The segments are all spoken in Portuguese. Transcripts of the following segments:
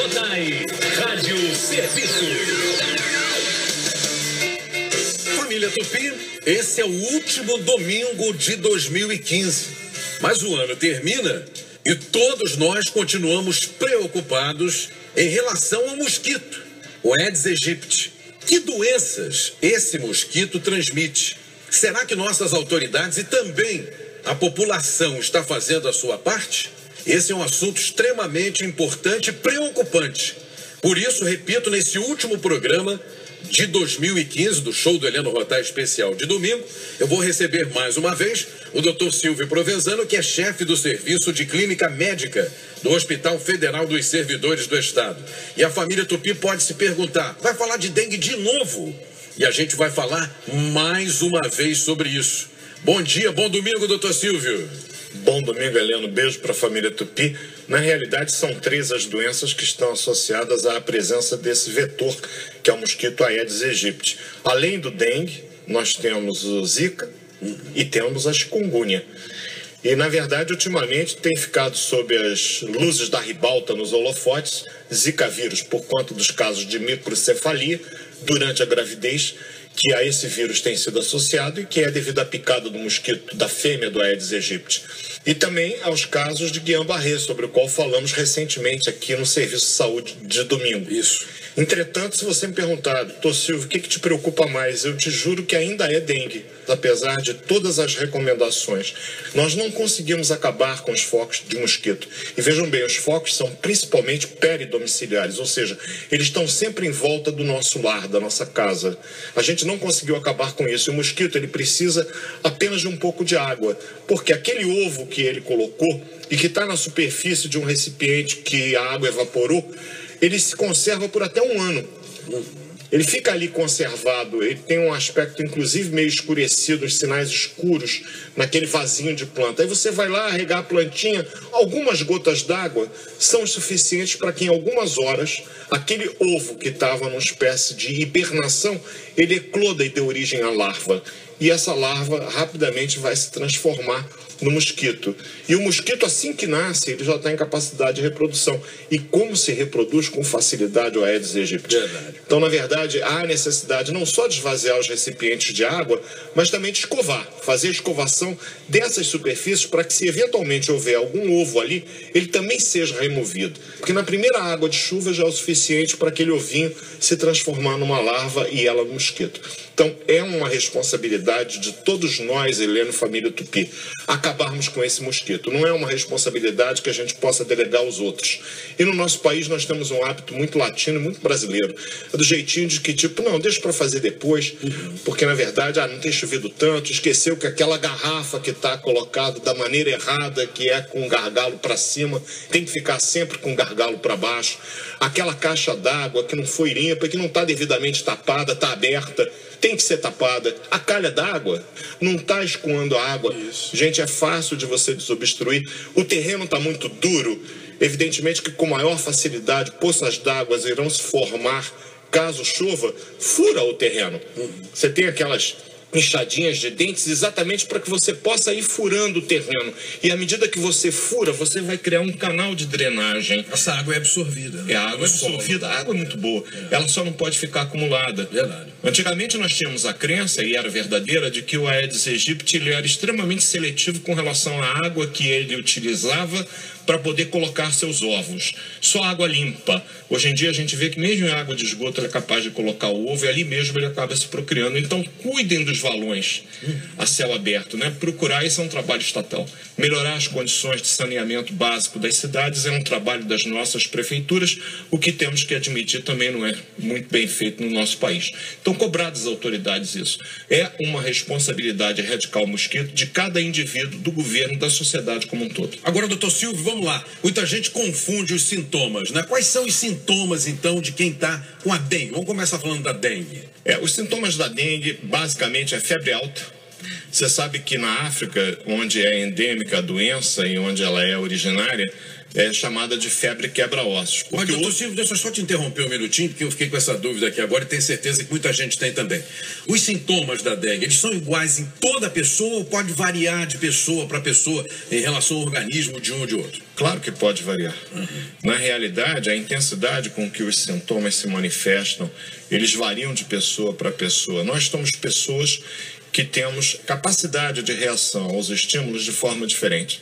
Rotai, Rádio Serviço. Família Tupi, esse é o último domingo de 2015. Mas o ano termina e todos nós continuamos preocupados em relação ao mosquito, o Aedes aegypti. Que doenças esse mosquito transmite? Será que nossas autoridades e também a população está fazendo a sua parte? Esse é um assunto extremamente importante e preocupante. Por isso, repito, nesse último programa de 2015, do show do Heleno Rotai especial de domingo, eu vou receber mais uma vez o Dr. Silvio Provenzano, que é chefe do Serviço de Clínica Médica do Hospital Federal dos Servidores do Estado. E a família Tupi pode se perguntar, vai falar de dengue de novo? E a gente vai falar mais uma vez sobre isso. Bom dia, bom domingo, doutor Silvio. Bom domingo, Heleno. Beijo para a família Tupi. Na realidade, são 3 as doenças que estão associadas à presença desse vetor, que é o mosquito Aedes aegypti. Além do dengue, nós temos o Zika e temos a chikungunya. E, na verdade, ultimamente tem ficado sob as luzes da ribalta nos holofotes Zika vírus, por conta dos casos de microcefalia durante a gravidez, que a esse vírus tem sido associado e que é devido à picada do mosquito da fêmea do Aedes aegypti. E também aos casos de Guillain-Barré, sobre o qual falamos recentemente aqui no Serviço de Saúde de domingo. Isso. Entretanto, se você me perguntar, doutor Silvio, o que te preocupa mais? Eu te juro que ainda é dengue, apesar de todas as recomendações. Nós não conseguimos acabar com os focos de mosquito. E vejam bem, os focos são principalmente peridomiciliares, ou seja, eles estão sempre em volta do nosso lar, da nossa casa. A gente não conseguiu acabar com isso. E o mosquito, ele precisa apenas de um pouco de água, porque aquele ovo que ele colocou e que está na superfície de um recipiente que a água evaporou, ele se conserva por até 1 ano. Ele fica ali conservado, ele tem um aspecto inclusive meio escurecido, os sinais escuros naquele vasinho de planta. Aí você vai lá regar a plantinha, algumas gotas d'água são suficientes para que em algumas horas aquele ovo que estava numa espécie de hibernação, ele ecloda e dê origem à larva. E essa larva rapidamente vai se transformar no mosquito. E o mosquito, assim que nasce, ele já está em capacidade de reprodução. E como se reproduz com facilidade o Aedes aegypti? Então, na verdade, há necessidade não só de esvaziar os recipientes de água, mas também de escovar, fazer a escovação dessas superfícies para que, se eventualmente houver algum ovo ali, ele também seja removido. Porque na primeira água de chuva já é o suficiente para aquele ovinho se transformar numa larva e ela no mosquito. Então, é uma responsabilidade de todos nós, Heleno, família Tupi, acabarmos com esse mosquito. Não é uma responsabilidade que a gente possa delegar aos outros. E no nosso país nós temos um hábito muito latino, muito brasileiro. É do jeitinho de que, tipo, não, deixa para fazer depois, porque na verdade, não tem chovido tanto, esqueceu que aquela garrafa que está colocada da maneira errada, que é com o gargalo para cima, tem que ficar sempre com o gargalo para baixo. Aquela caixa d'água que não foi limpa, que não está devidamente tapada, está aberta, tem que ser tapada. A calha d'água não está escoando a água. Isso. Gente, é fácil de você desobstruir. O terreno está muito duro. Evidentemente que com maior facilidade poças d'água irão se formar caso chova. Fura o terreno. Você tem aquelas enxadinhas de dentes exatamente para que você possa ir furando o terreno. E à medida que você fura, você vai criar um canal de drenagem. Essa água é absorvida, né? É, a água é absorvida. A água é muito boa. Ela só não pode ficar acumulada. Verdade. Antigamente nós tínhamos a crença, e era verdadeira, de que o Aedes aegypti ele era extremamente seletivo com relação à água que ele utilizava para poder colocar seus ovos. Só água limpa. Hoje em dia a gente vê que mesmo em água de esgoto ele é capaz de colocar o ovo e ali mesmo ele acaba se procriando. Então cuidem dos valões a céu aberto, né? Procurar, isso é um trabalho estatal. Melhorar as condições de saneamento básico das cidades é um trabalho das nossas prefeituras, o que temos que admitir também não é muito bem feito no nosso país. Então cobrar das autoridades isso. É uma responsabilidade erradicar o mosquito de cada indivíduo, do governo, da sociedade como um todo. Agora, doutor Silvio, vamos lá. Muita gente confunde os sintomas, né? Quais são os sintomas, então, de quem está com a dengue? Vamos começar falando da dengue. Os sintomas da dengue, basicamente, é febre alta. Você sabe que na África, onde é endêmica a doença e onde ela é originária, chamada de febre quebra-ossos. Mas, doutor Silvio, deixa eu só te interromper um minutinho, porque eu fiquei com essa dúvida aqui agora e tenho certeza que muita gente tem também. Os sintomas da dengue, eles são iguais em toda pessoa ou pode variar de pessoa para pessoa em relação ao organismo de um ou de outro? Claro que pode variar. Na realidade, a intensidade com que os sintomas se manifestam, eles variam de pessoa para pessoa. Nós somos pessoas que temos capacidade de reação aos estímulos de forma diferente.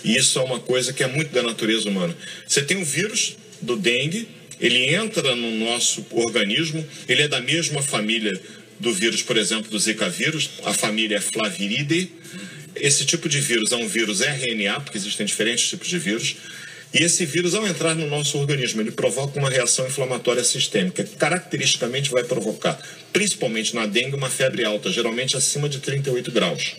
E isso é uma coisa que é muito da natureza humana. Você tem o vírus do dengue, ele entra no nosso organismo, ele é da mesma família do vírus, por exemplo, do Zika vírus, a família é Flaviridae. Esse tipo de vírus é um vírus RNA, porque existem diferentes tipos de vírus. E esse vírus, ao entrar no nosso organismo, ele provoca uma reação inflamatória sistêmica, que caracteristicamente vai provocar, principalmente na dengue, uma febre alta, geralmente acima de 38 graus.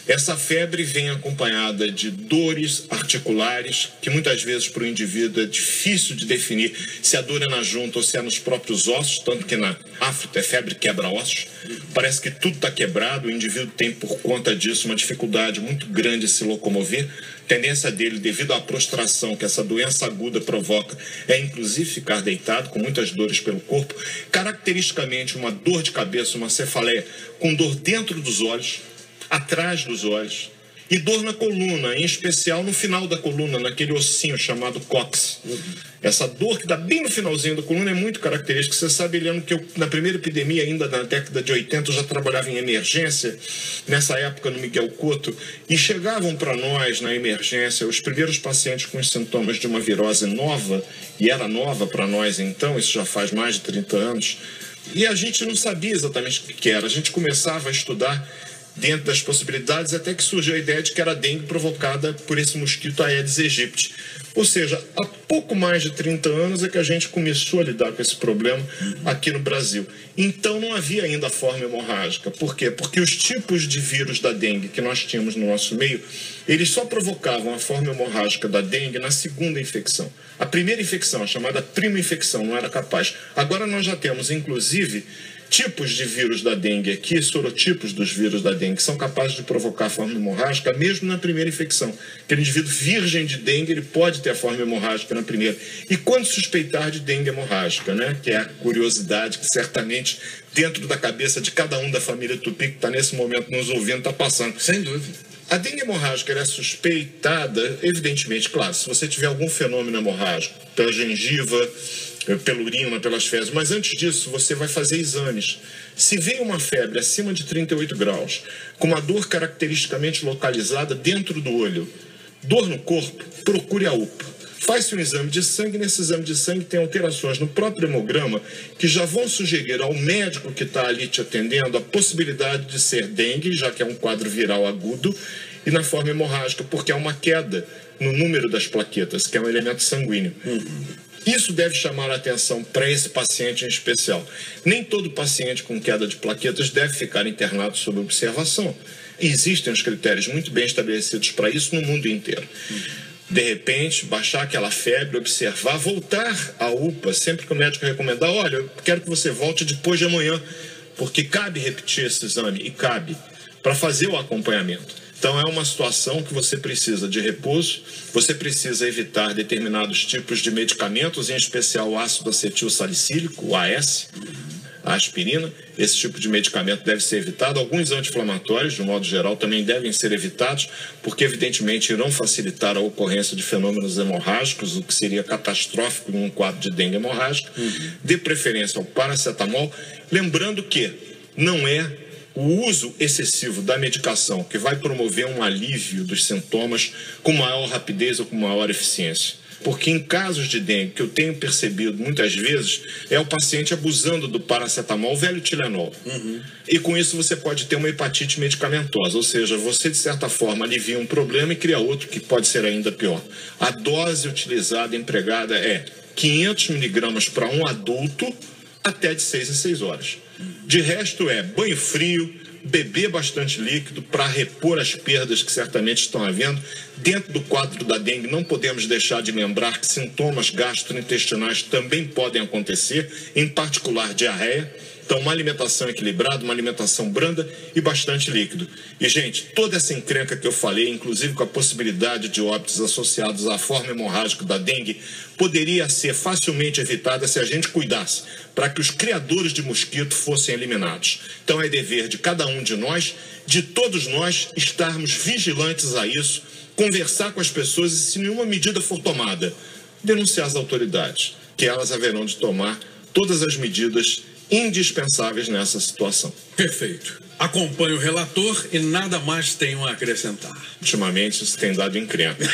Essa febre vem acompanhada de dores articulares, que muitas vezes para o indivíduo é difícil de definir se a dor é na junta ou se é nos próprios ossos, tanto que na África é febre quebra-ossos. Parece que tudo está quebrado, o indivíduo tem por conta disso uma dificuldade muito grande de se locomover. A tendência dele, devido à prostração que essa doença aguda provoca, é inclusive ficar deitado, com muitas dores pelo corpo. Caracteristicamente, uma dor de cabeça, uma cefaleia, com dor dentro dos olhos, atrás dos olhos, e dor na coluna, em especial no final da coluna, naquele ossinho chamado cóccix. Essa dor que dá bem no finalzinho da coluna é muito característica. Você sabe, Eliano, que eu, na primeira epidemia, ainda na década de 80, eu já trabalhava em emergência, nessa época no Miguel Couto, e chegavam para nós na emergência os primeiros pacientes com os sintomas de uma virose nova, e era nova para nós então, isso já faz mais de 30 anos, e a gente não sabia exatamente o que era. A gente começava a estudar dentro das possibilidades, até que surgiu a ideia de que era dengue provocada por esse mosquito Aedes aegypti. Ou seja, há pouco mais de 30 anos é que a gente começou a lidar com esse problema aqui no Brasil. Então não havia ainda a forma hemorrágica. Por quê? Porque os tipos de vírus da dengue que nós tínhamos no nosso meio, eles só provocavam a forma hemorrágica da dengue na segunda infecção. A primeira infecção, a chamada prima infecção, não era capaz. Agora nós já temos, inclusive, tipos de vírus da dengue aqui, sorotipos dos vírus da dengue, que são capazes de provocar a forma hemorrágica mesmo na primeira infecção. Aquele indivíduo virgem de dengue, ele pode ter a forma hemorrágica na primeira. E quando suspeitar de dengue hemorrágica, né? Que é a curiosidade que certamente dentro da cabeça de cada um da família Tupi que está nesse momento nos ouvindo está passando. Sem dúvida. A dengue hemorrágica ela é suspeitada, evidentemente, claro, se você tiver algum fenômeno hemorrágico, pela gengiva, pela urina, pelas fezes, mas antes disso você vai fazer exames. Se vem uma febre acima de 38 graus, com uma dor caracteristicamente localizada dentro do olho, dor no corpo, procure a UPA. Faz-se um exame de sangue, nesse exame de sangue tem alterações no próprio hemograma que já vão sugerir ao médico que está ali te atendendo a possibilidade de ser dengue, já que é um quadro viral agudo, e na forma hemorrágica, porque há uma queda no número das plaquetas, que é um elemento sanguíneo. Isso deve chamar a atenção para esse paciente em especial. Nem todo paciente com queda de plaquetas deve ficar internado sob observação. Existem os critérios muito bem estabelecidos para isso no mundo inteiro. De repente, baixar aquela febre, observar, voltar à UPA, sempre que o médico recomendar, olha, eu quero que você volte depois de amanhã, porque cabe repetir esse exame, e cabe, para fazer o acompanhamento. Então é uma situação que você precisa de repouso, você precisa evitar determinados tipos de medicamentos, em especial o ácido acetil salicílico, o AS, a aspirina. Esse tipo de medicamento deve ser evitado. Alguns anti-inflamatórios, de um modo geral, também devem ser evitados, porque evidentemente irão facilitar a ocorrência de fenômenos hemorrágicos, o que seria catastrófico em um quadro de dengue hemorrágica. Dê preferência ao paracetamol, lembrando que não é o uso excessivo da medicação que vai promover um alívio dos sintomas com maior rapidez ou com maior eficiência. Porque em casos de dengue, que eu tenho percebido muitas vezes, é o paciente abusando do paracetamol, velho Tilenol. E com isso você pode ter uma hepatite medicamentosa, ou seja, você de certa forma alivia um problema e cria outro que pode ser ainda pior. A dose utilizada, empregada, é 500 miligramas para um adulto até de 6 em 6 horas. De resto é banho frio, beber bastante líquido para repor as perdas que certamente estão havendo. Dentro do quadro da dengue, não podemos deixar de lembrar que sintomas gastrointestinais também podem acontecer, em particular diarreia. Então, uma alimentação equilibrada, uma alimentação branda e bastante líquido. E, gente, toda essa encrenca que eu falei, inclusive com a possibilidade de óbitos associados à forma hemorrágica da dengue, poderia ser facilmente evitada se a gente cuidasse para que os criadores de mosquito fossem eliminados. Então, é dever de cada um de nós, de todos nós, estarmos vigilantes a isso, conversar com as pessoas e, se nenhuma medida for tomada, denunciar as autoridades, que elas haverão de tomar todas as medidas indispensáveis nessa situação. Perfeito. Acompanho o relator e nada mais tenho a acrescentar. Ultimamente isso tem dado encrenca.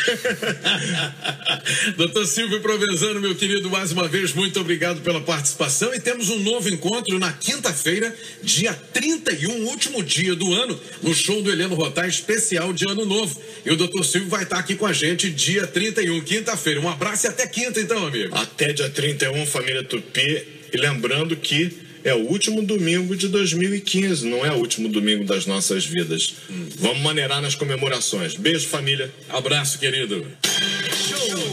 Doutor Silvio Provenzano, meu querido, mais uma vez, muito obrigado pela participação. E temos um novo encontro na quinta-feira, dia 31, último dia do ano, no show do Heleno Rotá, especial de Ano Novo. E o doutor Silvio vai estar aqui com a gente dia 31, quinta-feira. Um abraço e até quinta, então, amigo. Até dia 31, família Tupi. E lembrando que é o último domingo de 2015, não é o último domingo das nossas vidas. Vamos maneirar nas comemorações. Beijo, família. Abraço, querido. Show!